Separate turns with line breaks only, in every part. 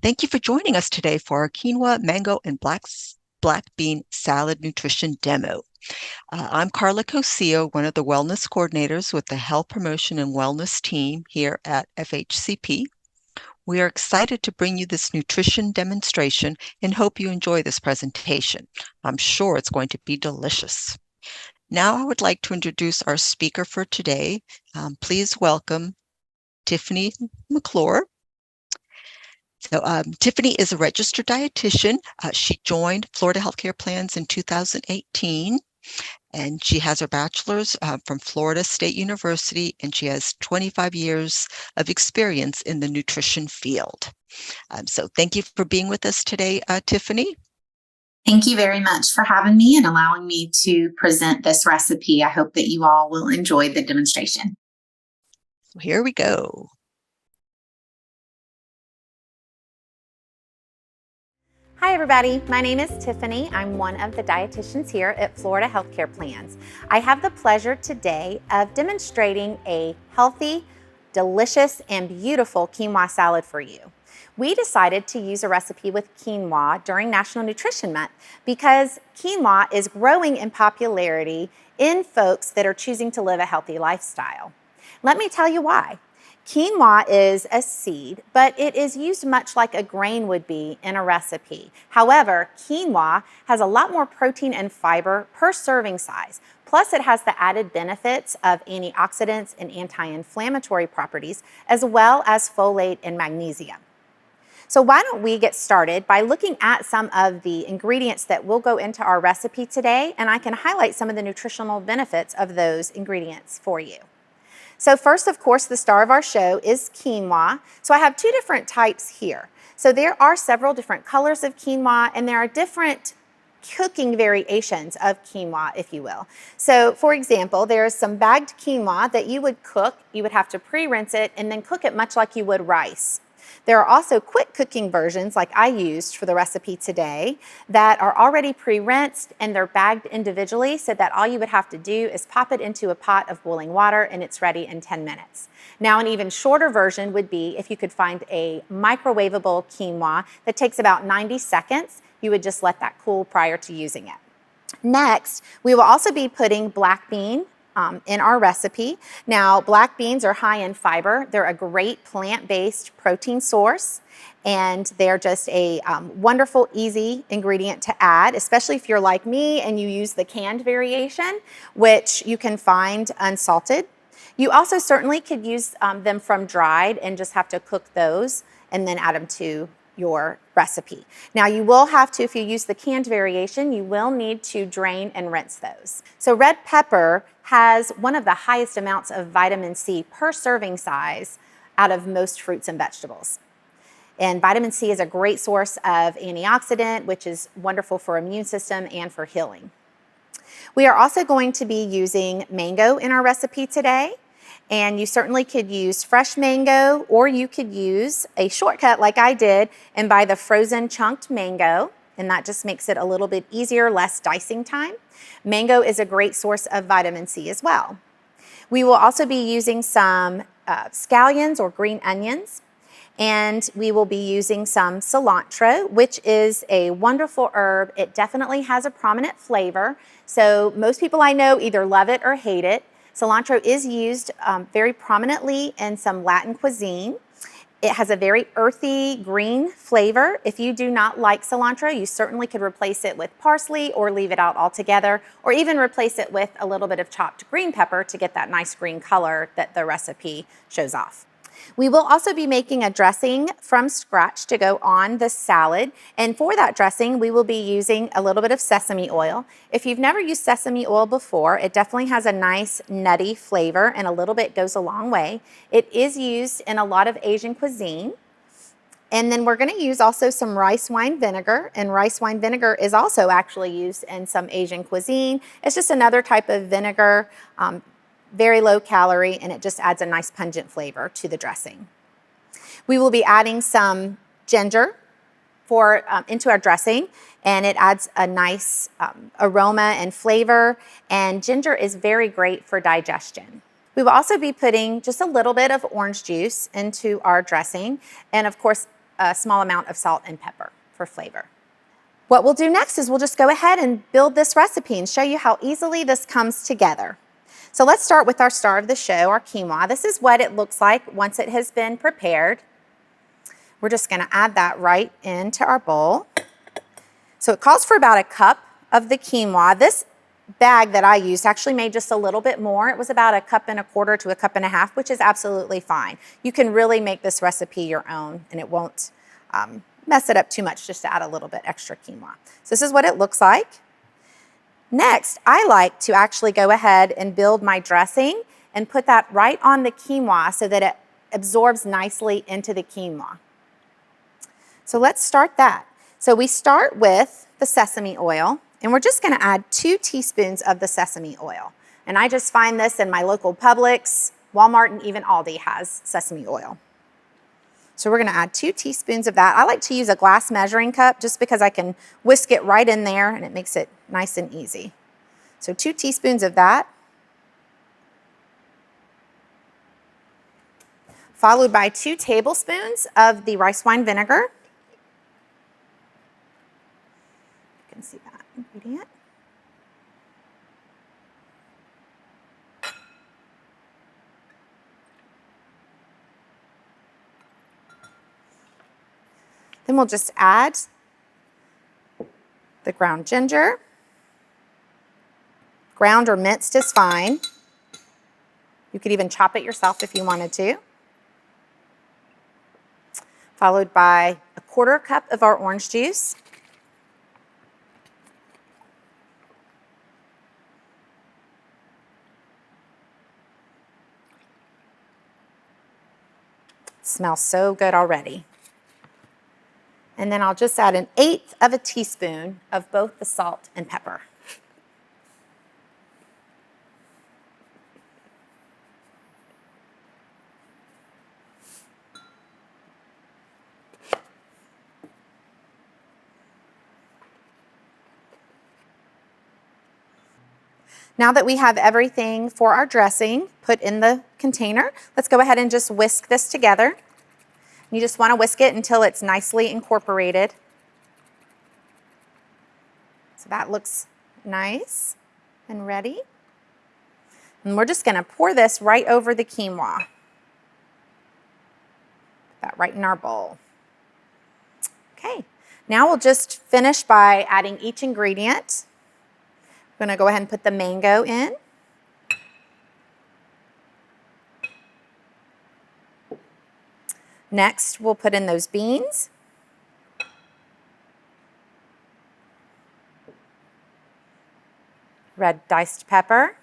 Thank you for joining us today for our quinoa, mango, and black bean salad nutrition demo. I'm Carla Cosillo, one of the wellness coordinators with the Health Promotion and Wellness team here at FHCP. We are excited to bring you this nutrition demonstration and hope you enjoy this presentation. I'm sure it's going to be delicious. Now I would like to introduce our speaker for today. Please welcome Tiffany McClure. Tiffany is a registered dietitian. She joined Florida Healthcare Plans in 2018, and she has her bachelor's from Florida State University, and she has 25 years of experience in the nutrition field. So thank you for being with us today, Tiffany.
Thank you very much for having me and allowing me to present this recipe. I hope that you all will enjoy the demonstration.
So here we go.
Hi everybody, my name is Tiffany. I'm one of the dietitians here at Florida Healthcare Plans. I have the pleasure today of demonstrating a healthy, delicious, and beautiful quinoa salad for you. We decided to use a recipe with quinoa during National Nutrition Month because quinoa is growing in popularity in folks that are choosing to live a healthy lifestyle. Let me tell you why. Quinoa is a seed, but it is used much like a grain would be in a recipe. However, quinoa has a lot more protein and fiber per serving size. Plus, it has the added benefits of antioxidants and anti-inflammatory properties, as well as folate and magnesium. So why don't we get started by looking at some of the ingredients that will go into our recipe today, and I can highlight some of the nutritional benefits of those ingredients for you. So first, of course, the star of our show is quinoa. So I have two different types here. So there are several different colors of quinoa, and there are different cooking variations of quinoa, if you will. So for example, there's some bagged quinoa that you would cook. You would have to pre-rinse it and then cook it much like you would rice. There are also quick cooking versions like I used for the recipe today that are already pre-rinsed and they're bagged individually so that all you would have to do is pop it into a pot of boiling water and it's ready in 10 minutes. Now an even shorter version would be if you could find a microwavable quinoa that takes about 90 seconds, you would just let that cool prior to using it. Next, we will also be putting black bean in our recipe. Now, black beans are high in fiber. They're a great plant-based protein source, and they're just a wonderful, easy ingredient to add, especially if you're like me and you use the canned variation, which you can find unsalted. You also certainly could use them from dried and just have to cook those and then add them to your recipe. Now you will have to, if you use the canned variation, you will need to drain and rinse those. So red pepper has one of the highest amounts of vitamin C per serving size out of most fruits and vegetables. And vitamin C is a great source of antioxidant, which is wonderful for immune system and for healing. We are also going to be using mango in our recipe today. And you certainly could use fresh mango, or you could use a shortcut like I did and buy the frozen chunked mango, and that just makes it a little bit easier, less dicing time. Mango is a great source of vitamin C as well. We will also be using some scallions or green onions, and we will be using some cilantro, which is a wonderful herb. It definitely has a prominent flavor, so most people I know either love it or hate it. Cilantro is used very prominently in some Latin cuisine. It has a very earthy green flavor. If you do not like cilantro, you certainly could replace it with parsley or leave it out altogether, or even replace it with a little bit of chopped green pepper to get that nice green color that the recipe shows off. We will also be making a dressing from scratch to go on the salad. And for that dressing, we will be using a little bit of sesame oil. If you've never used sesame oil before, it definitely has a nice nutty flavor and a little bit goes a long way. It is used in a lot of Asian cuisine. And then we're going to use also some rice wine vinegar, and rice wine vinegar is also actually used in some Asian cuisine. It's just another type of vinegar. Very low calorie, and it just adds a nice pungent flavor to the dressing. We will be adding some ginger into our dressing, and it adds a nice aroma and flavor, and ginger is very great for digestion. We will also be putting just a little bit of orange juice into our dressing, and of course a small amount of salt and pepper for flavor. What we'll do next is we'll just go ahead and build this recipe and show you how easily this comes together. So let's start with our star of the show, our quinoa. This is what it looks like once it has been prepared. We're just going to add that right into our bowl. So it calls for about a cup of the quinoa. This bag that I used actually made just a little bit more. It was about 1.25 cups to 1.5 cups, which is absolutely fine. You can really make this recipe your own and it won't mess it up too much just to add a little bit extra quinoa. So this is what it looks like. Next, I like to actually go ahead and build my dressing and put that right on the quinoa so that it absorbs nicely into the quinoa. So let's start that. So we start with the sesame oil, and we're just going to add 2 teaspoons of the sesame oil. And I just find this in my local Publix, Walmart, and even Aldi has sesame oil. So we're going to add 2 teaspoons of that. I like to use a glass measuring cup just because I can whisk it right in there and it makes it nice and easy. So 2 teaspoons of that. Followed by 2 tablespoons of the rice wine vinegar. You can see that ingredient. Then we'll just add the ground ginger. Ground or minced is fine. You could even chop it yourself if you wanted to. Followed by 1/4 cup of our orange juice. It smells so good already. And then I'll just add 1/8 teaspoon of both the salt and pepper. Now that we have everything for our dressing put in the container, let's go ahead and just whisk this together. You just want to whisk it until it's nicely incorporated. So that looks nice and ready. And we're just going to pour this right over the quinoa. Put that right in our bowl. Okay, now we'll just finish by adding each ingredient. I'm going to go ahead and put the mango in. Next, we'll put in those beans. Red diced pepper.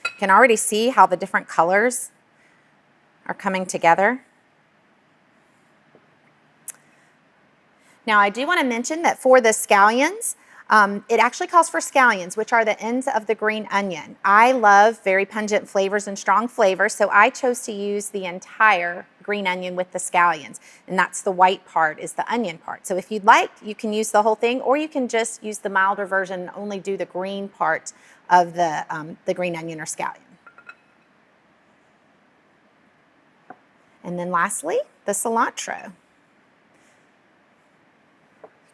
You can already see how the different colors are coming together. Now, I do want to mention that for the scallions, it actually calls for scallions, which are the ends of the green onion. I love very pungent flavors and strong flavors, so I chose to use the entire green onion with the scallions, and that's the white part is the onion part. So if you'd like, you can use the whole thing, or you can just use the milder version and only do the green part of the green onion or scallion. And then lastly, the cilantro.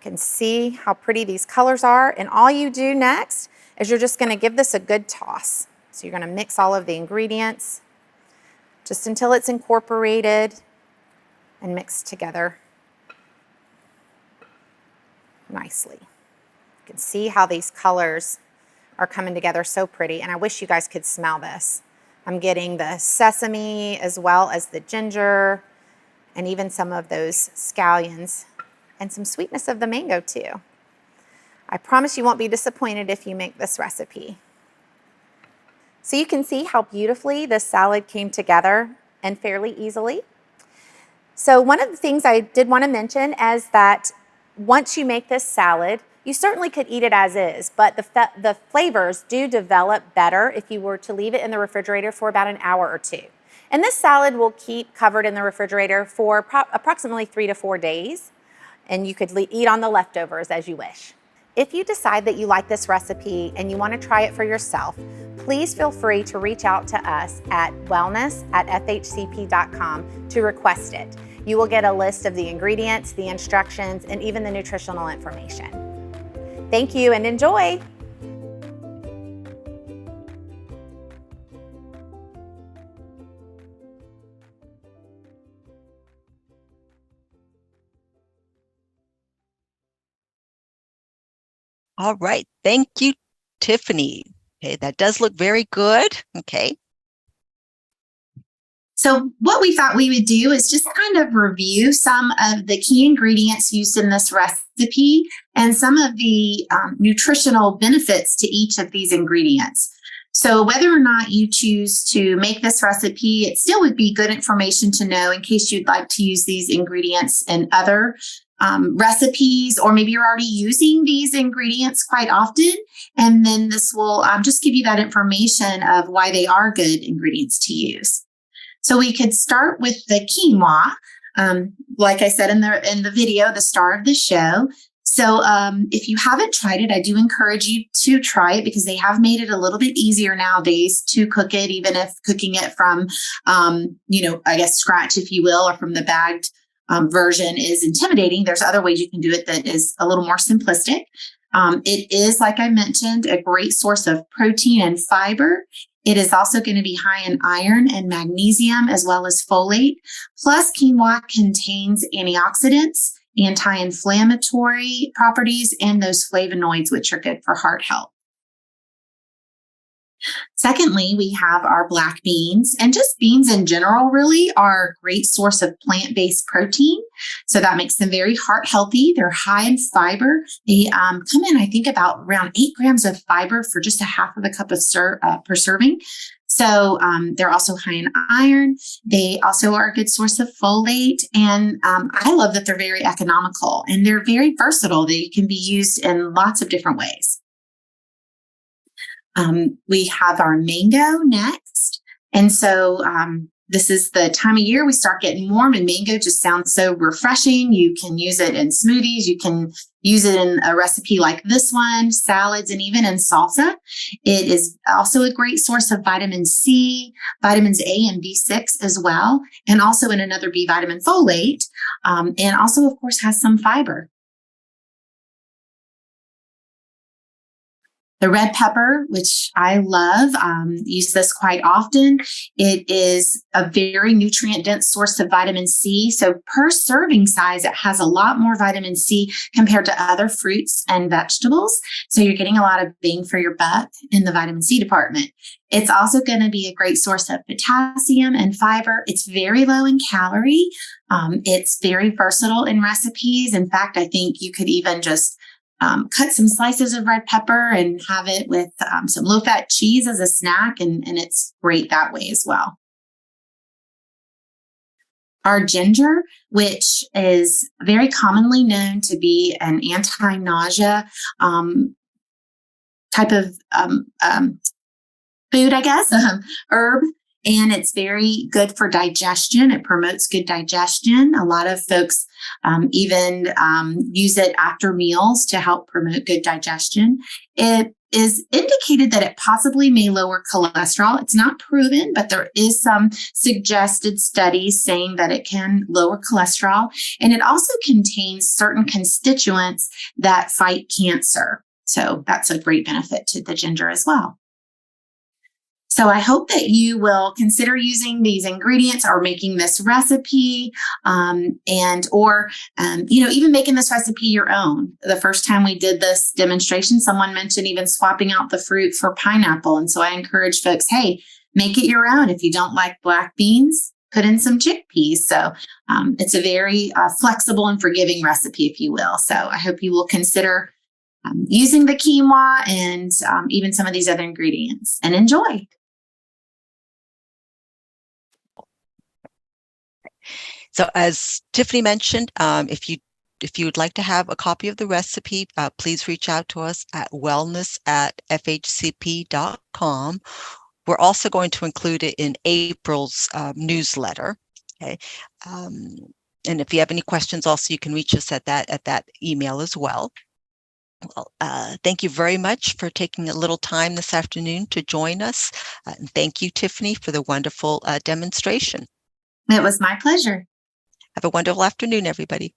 Can see how pretty these colors are, and all you do next is you're just going to give this a good toss. So you're going to mix all of the ingredients just until it's incorporated and mixed together nicely. You can see how these colors are coming together so pretty, and I wish you guys could smell this. I'm getting the sesame as well as the ginger and even some of those scallions. And some sweetness of the mango too. I promise you won't be disappointed if you make this recipe. So you can see how beautifully this salad came together and fairly easily. So one of the things I did want to mention is that once you make this salad, you certainly could eat it as is, but the flavors do develop better if you were to leave it in the refrigerator for about an hour or 2. And this salad will keep covered in the refrigerator for approximately 3 to 4 days. And you could eat on the leftovers as you wish. If you decide that you like this recipe and you want to try it for yourself, please feel free to reach out to us at wellness@fhcp.com to request it. You will get a list of the ingredients, the instructions, and even the nutritional information. Thank you and enjoy!
All right. Thank you, Tiffany. Okay, that does look very good. Okay.
So what we thought we would do is just kind of review some of the key ingredients used in this recipe and some of the nutritional benefits to each of these ingredients. So whether or not you choose to make this recipe, it still would be good information to know in case you'd like to use these ingredients in other recipes, or maybe you're already using these ingredients quite often. And then this will just give you that information of why they are good ingredients to use. So we could start with the quinoa, like I said in the video, the star of the show. So if you haven't tried it, I do encourage you to try it because they have made it a little bit easier nowadays to cook it, even if cooking it from, I guess scratch, if you will, or from the bagged version is intimidating. There's other ways you can do it that is a little more simplistic. It is, like I mentioned, a great source of protein and fiber. It is also going to be high in iron and magnesium, as well as folate. Plus, quinoa contains antioxidants, anti-inflammatory properties, and those flavonoids, which are good for heart health. Secondly, we have our black beans, and just beans in general really are a great source of plant-based protein. So that makes them very heart healthy. They're high in fiber. They come in, I think, about around 8 grams of fiber for just a half of a cup of per serving. So they're also high in iron. They also are a good source of folate. And I love that they're very economical and they're very versatile. They can be used in lots of different ways. We have our mango next. And so this is the time of year we start getting warm, and mango just sounds so refreshing. You can use it in smoothies. You can use it in a recipe like this one, salads, and even in salsa. It is also a great source of vitamin C, vitamins A and B6 as well, and also in another B vitamin, folate, and also, of course, has some fiber. The red pepper, which I love, use this quite often. It is a very nutrient-dense source of vitamin C. So per serving size, it has a lot more vitamin C compared to other fruits and vegetables. So you're getting a lot of bang for your buck in the vitamin C department. It's also going to be a great source of potassium and fiber. It's very low in calorie. It's very versatile in recipes. In fact, I think you could even just cut some slices of red pepper and have it with some low-fat cheese as a snack, and it's great that way as well. Our ginger, which is very commonly known to be an anti-nausea type of food, I guess, herb. And it's very good for digestion. It promotes good digestion. A lot of folks even use it after meals to help promote good digestion. It is indicated that it possibly may lower cholesterol. It's not proven, but there is some suggested studies saying that it can lower cholesterol. And it also contains certain constituents that fight cancer. So that's a great benefit to the ginger as well. So I hope that you will consider using these ingredients or making this recipe even making this recipe your own. The first time we did this demonstration, someone mentioned even swapping out the fruit for pineapple. And so I encourage folks, hey, make it your own. If you don't like black beans, put in some chickpeas. So it's a very flexible and forgiving recipe, if you will. So I hope you will consider using the quinoa and even some of these other ingredients, and enjoy.
So as Tiffany mentioned, if you would like to have a copy of the recipe, please reach out to us at wellness@fhcp.com. We're also going to include it in April's newsletter. Okay, and if you have any questions, also you can reach us at that email as well. Well, thank you very much for taking a little time this afternoon to join us, and thank you, Tiffany, for the wonderful demonstration.
It was my pleasure.
Have a wonderful afternoon, everybody.